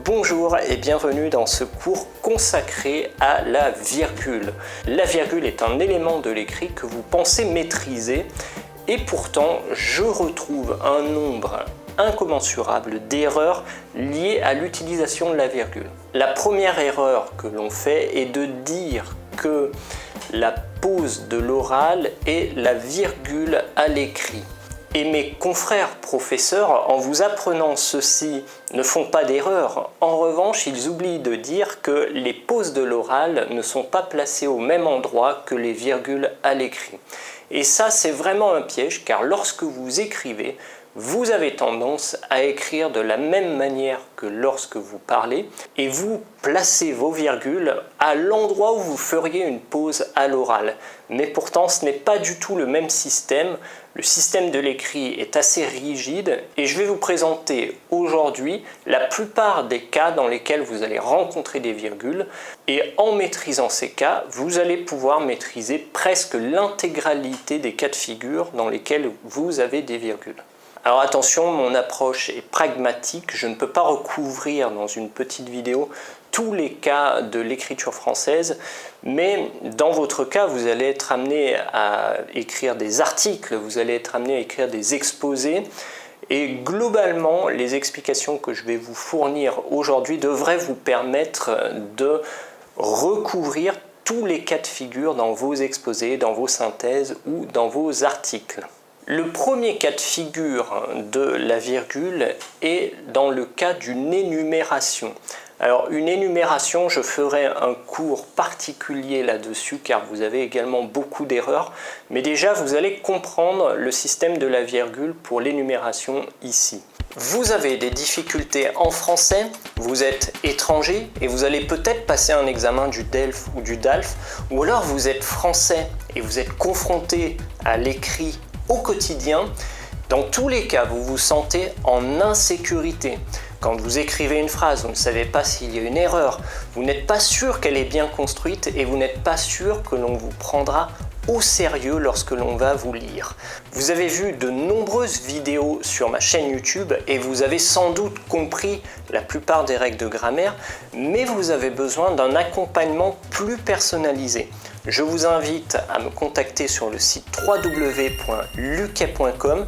Bonjour et bienvenue dans ce cours consacré à la virgule. La virgule est un élément de l'écrit que vous pensez maîtriser et pourtant je retrouve un nombre incommensurable d'erreurs liées à l'utilisation de la virgule. La première erreur que l'on fait est de dire que la pause de l'oral est la virgule à l'écrit. Et mes confrères professeurs, en vous apprenant ceci, ne font pas d'erreur. En revanche, ils oublient de dire que les pauses de l'oral ne sont pas placées au même endroit que les virgules à l'écrit. Et ça, c'est vraiment un piège, car lorsque vous écrivez, vous avez tendance à écrire de la même manière que lorsque vous parlez et vous placez vos virgules à l'endroit où vous feriez une pause à l'oral. Mais pourtant, ce n'est pas du tout le même système. Le système de l'écrit est assez rigide et je vais vous présenter aujourd'hui la plupart des cas dans lesquels vous allez rencontrer des virgules et en maîtrisant ces cas, vous allez pouvoir maîtriser presque l'intégralité des cas de figure dans lesquels vous avez des virgules. Alors attention, mon approche est pragmatique, je ne peux pas recouvrir dans une petite vidéo tous les cas de l'écriture française, mais dans votre cas, vous allez être amené à écrire des articles, vous allez être amené à écrire des exposés, et globalement, les explications que je vais vous fournir aujourd'hui devraient vous permettre de recouvrir tous les cas de figure dans vos exposés, dans vos synthèses ou dans vos articles. Le premier cas de figure de la virgule est dans le cas d'une énumération. Alors une énumération, je ferai un cours particulier là-dessus car vous avez également beaucoup d'erreurs, mais déjà vous allez comprendre le système de la virgule pour l'énumération ici. Vous avez des difficultés en français, vous êtes étranger et vous allez peut-être passer un examen du DELF ou du DALF, ou alors vous êtes français et vous êtes confronté à l'écrit au quotidien. Dans tous les cas, vous vous sentez en insécurité. Quand vous écrivez une phrase, vous ne savez pas s'il y a une erreur, vous n'êtes pas sûr qu'elle est bien construite et vous n'êtes pas sûr que l'on vous prendra au sérieux lorsque l'on va vous lire. Vous avez vu de nombreuses vidéos sur ma chaîne YouTube et vous avez sans doute compris la plupart des règles de grammaire, mais vous avez besoin d'un accompagnement plus personnalisé. Je vous invite à me contacter sur le site www.luquet.com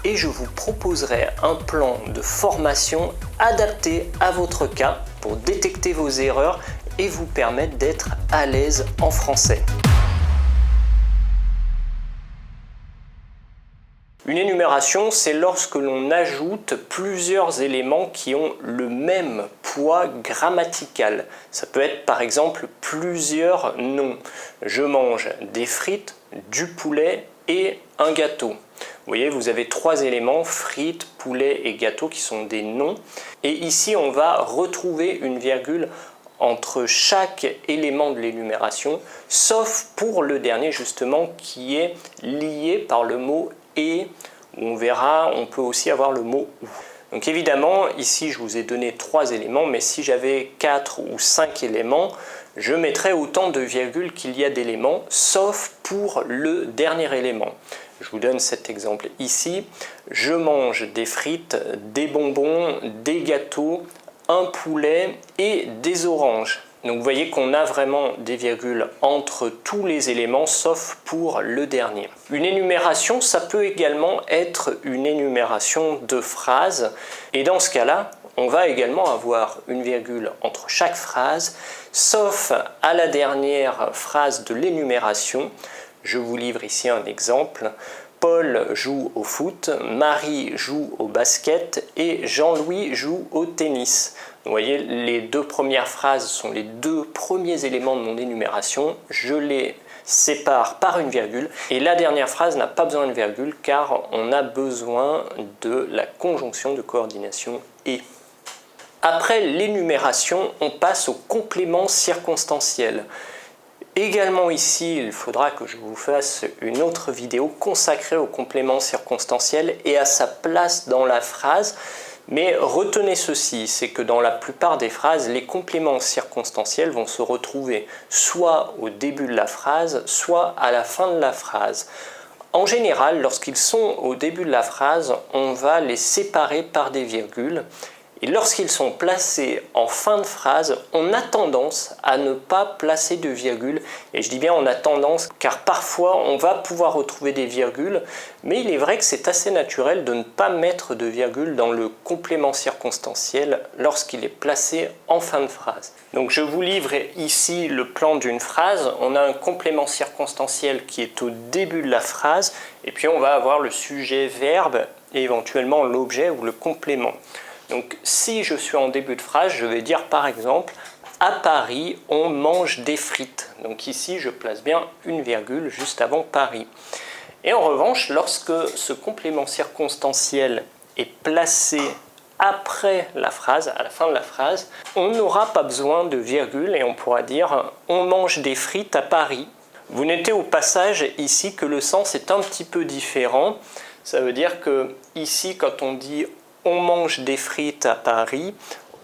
et je vous proposerai un plan de formation adapté à votre cas pour détecter vos erreurs et vous permettre d'être à l'aise en français. Une énumération, c'est lorsque l'on ajoute plusieurs éléments qui ont le même poids grammatical. Ça peut être par exemple plusieurs noms. Je mange des frites, du poulet et un gâteau. Vous voyez, vous avez trois éléments, frites, poulet et gâteau, qui sont des noms. Et ici, on va retrouver une virgule entre chaque élément de l'énumération, sauf pour le dernier justement qui est lié par le mot et, où on verra, on peut aussi avoir le mot ou. Donc évidemment, ici je vous ai donné 3 éléments, mais si j'avais 4 ou 5 éléments, je mettrais autant de virgules qu'il y a d'éléments, sauf pour le dernier élément. Je vous donne cet exemple ici. Je mange des frites, des bonbons, des gâteaux, un poulet et des oranges. Donc vous voyez qu'on a vraiment des virgules entre tous les éléments sauf pour le dernier. Une énumération, ça peut également être une énumération de phrases et dans ce cas-là, on va également avoir une virgule entre chaque phrase sauf à la dernière phrase de l'énumération. Je vous livre ici un exemple. Paul joue au foot, Marie joue au basket et Jean-Louis joue au tennis. Vous voyez, les 2 premières phrases sont les 2 premiers éléments de mon énumération. Je les sépare par une virgule et la dernière phrase n'a pas besoin de virgule car on a besoin de la conjonction de coordination et. Après l'énumération, on passe au complément circonstanciel. Également ici, il faudra que je vous fasse une autre vidéo consacrée au complément circonstanciel et à sa place dans la phrase. Mais retenez ceci, c'est que dans la plupart des phrases, les compléments circonstanciels vont se retrouver soit au début de la phrase, soit à la fin de la phrase. En général, lorsqu'ils sont au début de la phrase, on va les séparer par des virgules. Et lorsqu'ils sont placés en fin de phrase, on a tendance à ne pas placer de virgule. Et je dis bien on a tendance, car parfois on va pouvoir retrouver des virgules, mais il est vrai que c'est assez naturel de ne pas mettre de virgule dans le complément circonstanciel lorsqu'il est placé en fin de phrase. Donc je vous livre ici le plan d'une phrase. On a un complément circonstanciel qui est au début de la phrase, et puis on va avoir le sujet, verbe, et éventuellement l'objet ou le complément. Donc si je suis en début de phrase, je vais dire par exemple « À Paris, on mange des frites ». Donc ici, je place bien une virgule juste avant Paris. Et en revanche, lorsque ce complément circonstanciel est placé après la phrase, à la fin de la phrase, on n'aura pas besoin de virgule et on pourra dire « On mange des frites à Paris ». Vous notez au passage ici que le sens est un petit peu différent. Ça veut dire que ici, quand on dit « on mange des frites à Paris »,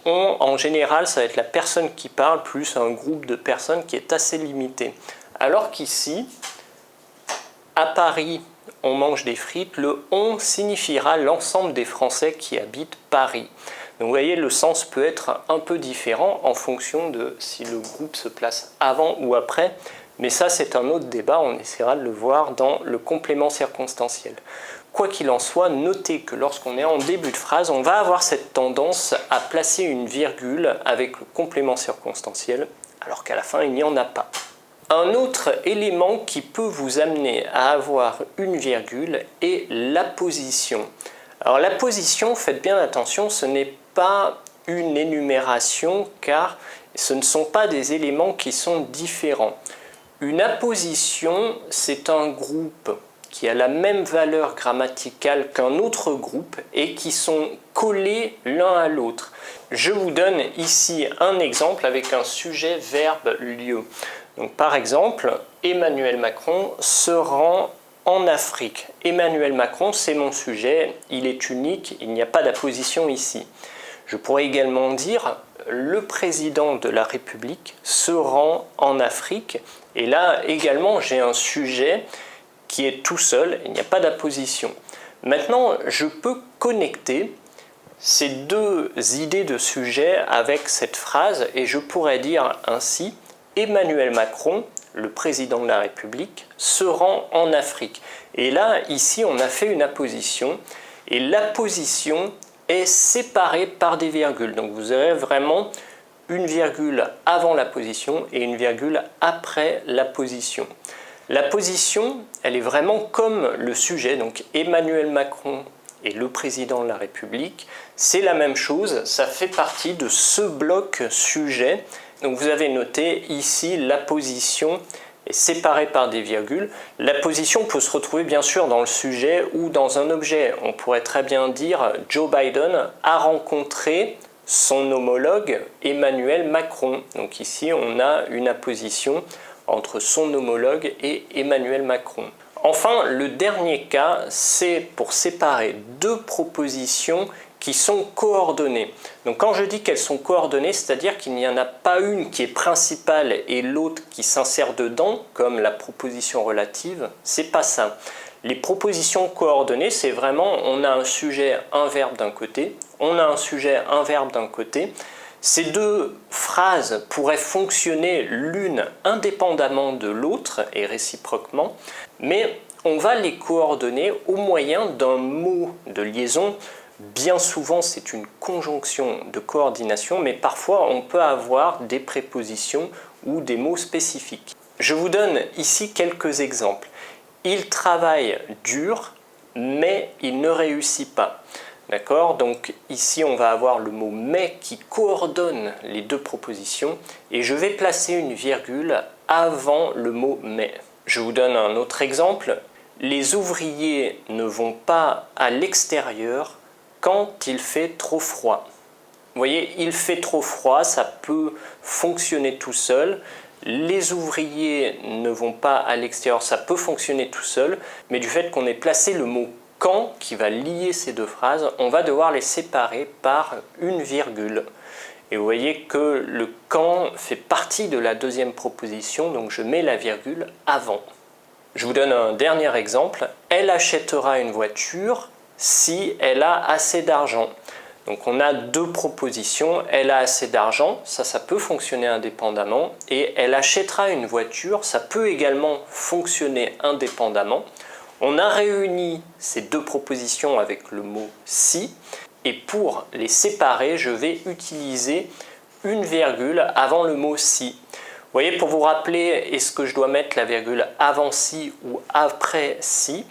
en général, ça va être la personne qui parle plus un groupe de personnes qui est assez limité. Alors qu'ici, à Paris, on mange des frites, le « on » signifiera l'ensemble des Français qui habitent Paris. Donc vous voyez, le sens peut être un peu différent en fonction de si le groupe se place avant ou après. Mais ça, c'est un autre débat, on essaiera de le voir dans le complément circonstanciel. Quoi qu'il en soit, notez que lorsqu'on est en début de phrase, on va avoir cette tendance à placer une virgule avec le complément circonstanciel, alors qu'à la fin, il n'y en a pas. Un autre élément qui peut vous amener à avoir une virgule est la position. Alors la position, faites bien attention, ce n'est pas une énumération car ce ne sont pas des éléments qui sont différents. Une apposition, c'est un groupe qui a la même valeur grammaticale qu'un autre groupe et qui sont collés l'un à l'autre. Je vous donne ici un exemple avec un sujet, verbe, lieu. Donc, par exemple, Emmanuel Macron se rend en Afrique. Emmanuel Macron, c'est mon sujet, il est unique, il n'y a pas d'apposition ici. Je pourrais également dire le président de la République se rend en Afrique. Et là également, j'ai un sujet qui est tout seul, il n'y a pas d'apposition. Maintenant, je peux connecter ces deux idées de sujet avec cette phrase et je pourrais dire ainsi « Emmanuel Macron, le président de la République, se rend en Afrique ». Et là, ici, on a fait une apposition et l'apposition est séparée par des virgules. Donc vous aurez vraiment une virgule avant la position et une virgule après la position. La position, elle est vraiment comme le sujet, donc Emmanuel Macron et le président de la République, c'est la même chose, ça fait partie de ce bloc sujet. Donc vous avez noté ici la position est séparée par des virgules. La position peut se retrouver bien sûr dans le sujet ou dans un objet. On pourrait très bien dire Joe Biden a rencontré son homologue Emmanuel Macron. Donc ici on a une apposition entre son homologue et Emmanuel Macron. Enfin, le dernier cas, c'est pour séparer deux propositions qui sont coordonnées. Donc quand je dis qu'elles sont coordonnées, c'est-à-dire qu'il n'y en a pas une qui est principale et l'autre qui s'insère dedans, comme la proposition relative, c'est pas ça. Les propositions coordonnées, c'est vraiment, on a un sujet, un verbe d'un côté, on a un sujet, un verbe d'un côté. Ces deux phrases pourraient fonctionner l'une indépendamment de l'autre et réciproquement, mais on va les coordonner au moyen d'un mot de liaison. Bien souvent, c'est une conjonction de coordination, mais parfois on peut avoir des prépositions ou des mots spécifiques. Je vous donne ici quelques exemples. Il travaille dur, mais il ne réussit pas. D'accord? Donc ici, on va avoir le mot « mais » qui coordonne les deux propositions et je vais placer une virgule avant le mot « mais ». Je vous donne un autre exemple. Les ouvriers ne vont pas à l'extérieur quand il fait trop froid. Vous voyez, il fait trop froid, ça peut fonctionner tout seul. Les ouvriers ne vont pas à l'extérieur, ça peut fonctionner tout seul, mais du fait qu'on ait placé le mot « quand » qui va lier ces deux phrases, on va devoir les séparer par une virgule. Et vous voyez que le « quand » fait partie de la deuxième proposition, donc je mets la virgule avant. Je vous donne un dernier exemple. Elle achètera une voiture si elle a assez d'argent. Donc on a deux propositions, elle a assez d'argent, ça peut fonctionner indépendamment, et elle achètera une voiture, ça peut également fonctionner indépendamment. On a réuni ces deux propositions avec le mot si, et pour les séparer, je vais utiliser une virgule avant le mot si. Vous voyez, pour vous rappeler, est-ce que je dois mettre la virgule avant si ou après si,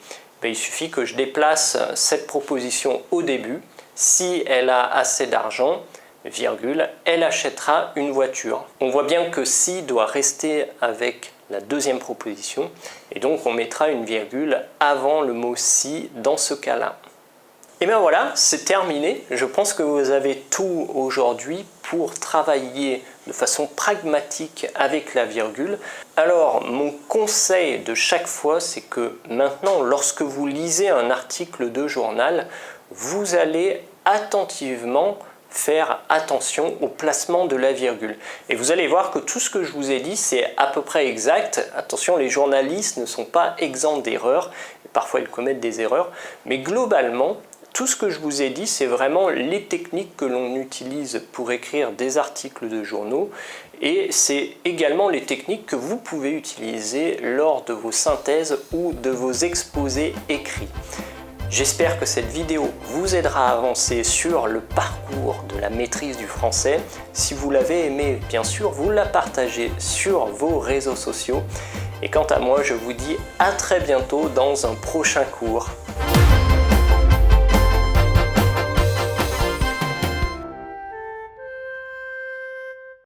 il suffit que je déplace cette proposition au début. Si elle a assez d'argent, virgule, elle achètera une voiture. On voit bien que si doit rester avec la deuxième proposition et donc on mettra une virgule avant le mot si dans ce cas-là. Et bien voilà, c'est terminé. Je pense que vous avez tout aujourd'hui pour travailler de façon pragmatique avec la virgule. Alors, mon conseil de chaque fois, c'est que maintenant, lorsque vous lisez un article de journal, vous allez attentivement faire attention au placement de la virgule. Et vous allez voir que tout ce que je vous ai dit, c'est à peu près exact. Attention, les journalistes ne sont pas exempts d'erreurs. Parfois, ils commettent des erreurs. Mais globalement, tout ce que je vous ai dit, c'est vraiment les techniques que l'on utilise pour écrire des articles de journaux et c'est également les techniques que vous pouvez utiliser lors de vos synthèses ou de vos exposés écrits. J'espère que cette vidéo vous aidera à avancer sur le parcours de la maîtrise du français. Si vous l'avez aimé, bien sûr, vous la partagez sur vos réseaux sociaux. Et quant à moi, je vous dis à très bientôt dans un prochain cours.